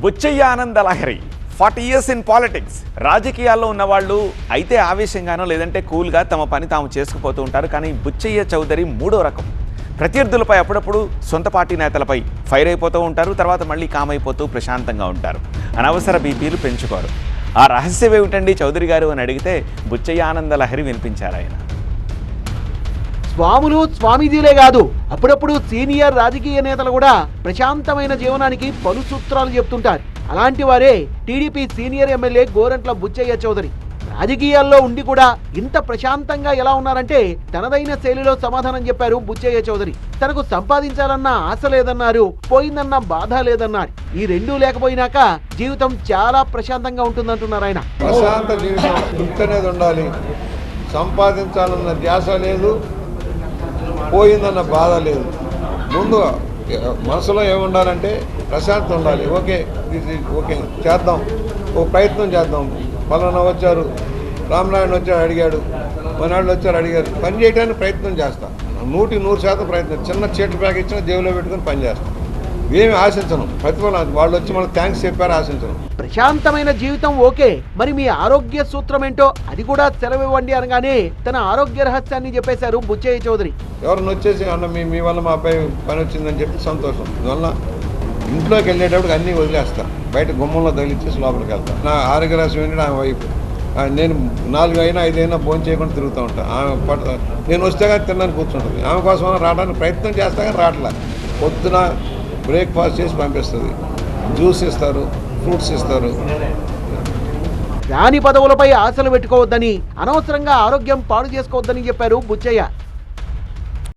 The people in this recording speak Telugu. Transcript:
బుచ్చయ్య ఆనంద లహరి 40 years ఇన్ పాలిటిక్స్. రాజకీయాల్లో ఉన్నవాళ్ళు అయితే ఆవేశంగానో లేదంటే కూల్గా తమ పని తాము చేసుకుపోతూ ఉంటారు. కానీ బుచ్చయ్య చౌదరి మూడో రకం. ప్రత్యర్థులపై అప్పుడప్పుడు సొంత పార్టీ నేతలపై ఫైర్ అయిపోతూ ఉంటారు. తర్వాత మళ్ళీ కామైపోతూ ప్రశాంతంగా ఉంటారు. అనవసర బీపీలు పెంచుకోరు. ఆ రహస్యం ఏమిటండి చౌదరి గారు అని అడిగితే బుచ్చయ్య ఆనంద లహరి వినిపించారు ఆయన. స్వాములు స్వామీజీలే కాదు, అప్పుడప్పుడు సీనియర్ రాజకీయ నేతలు కూడా ప్రశాంతమైన జీవనానికి పలు సూత్రాలు చెప్తుంటారు. అలాంటి వారే TDP senior MLA Gorantla Butchaiah Chowdary. రాజకీయాల్లో ఉండి కూడా ఇంత ప్రశాంతంగా ఎలా ఉన్నారంటే తనదైన శైలిలో సమాధానం చెప్పారు బుచ్చయ్య చౌదరి. తనకు సంపాదించాలన్న ఆశ లేదన్నారు, పోయిందన్న బాధ లేదన్నారు. ఈ రెండూ లేకపోయినాక జీవితం చాలా ప్రశాంతంగా ఉంటుందంటున్నారు ఆయన. ప్రశాంత జీవితం తృప్తి అనేది ఉండాలి, సంపాదించాలన్న ధ్యాస లేదు, పోయిందన్న బాధ లేదు. ముందు మనసులో ఏముండాలంటే ప్రశాంతం ఉండాలి. ఓకే చేద్దాం, ఓ ప్రయత్నం చేద్దాం. పలానా వచ్చారు, రామనారాయణ వచ్చారు అడిగాడు, మనాళ్ళు వచ్చారు అడిగారు, పని చేయడానికి ప్రయత్నం చేస్తాం. 100% ప్రయత్నం. చిన్న చీట్ల బ్యాగ్ ఇచ్చినా జేబులో పెట్టుకుని పని చేస్తాం. ఏమి ఆశించను, ప్రతిఫలం వాళ్ళు వచ్చి మనకు థ్యాంక్స్ చెప్పారు, ఆశించను. ప్రశాంతమైన జీవితం ఓకే, మరి మీ ఆరోగ్య సూత్రం ఏంటో అది కూడా సెలవివ్వండి అనగానే తన ఆరోగ్య రహస్యాన్ని చెప్పేశారు బుచ్చయ్య చౌదరి. ఎవరిని వచ్చేసి అన్న మీ వల్ల మా అబ్బాయి పని వచ్చిందని చెప్పి సంతోషం. అందువల్ల ఇంట్లోకి వెళ్ళేటప్పుడు అన్నీ వదిలేస్తాను, బయట గుమ్మంలో తగిలిచ్చేసి లోపలికి వెళ్తాను. నా ఆరోగ్య రహస్యం ఏంటంటే ఆమె వైపు. నేను 4 అయినా 5 అయినా భోజనం చేయకుండా తిరుగుతూ ఉంటాను. ఆమె నేను వస్తే కానీ తిన్నాను కూర్చుంటుంది. ఆమె కోసం రావడానికి ప్రయత్నం చేస్తా కానీ రావట్లే. పొద్దున బ్రేక్ఫాస్ట్ చేసి పంపిస్తుంది, జ్యూస్ ఇస్తారు, ఫ్రూట్స్ ఇస్తారు. రాని పదవులపై ఆశలు పెట్టుకోవద్దని, అనవసరంగా ఆరోగ్యం పాడు చేసుకోవద్దని చెప్పారు బుచ్చయ్య.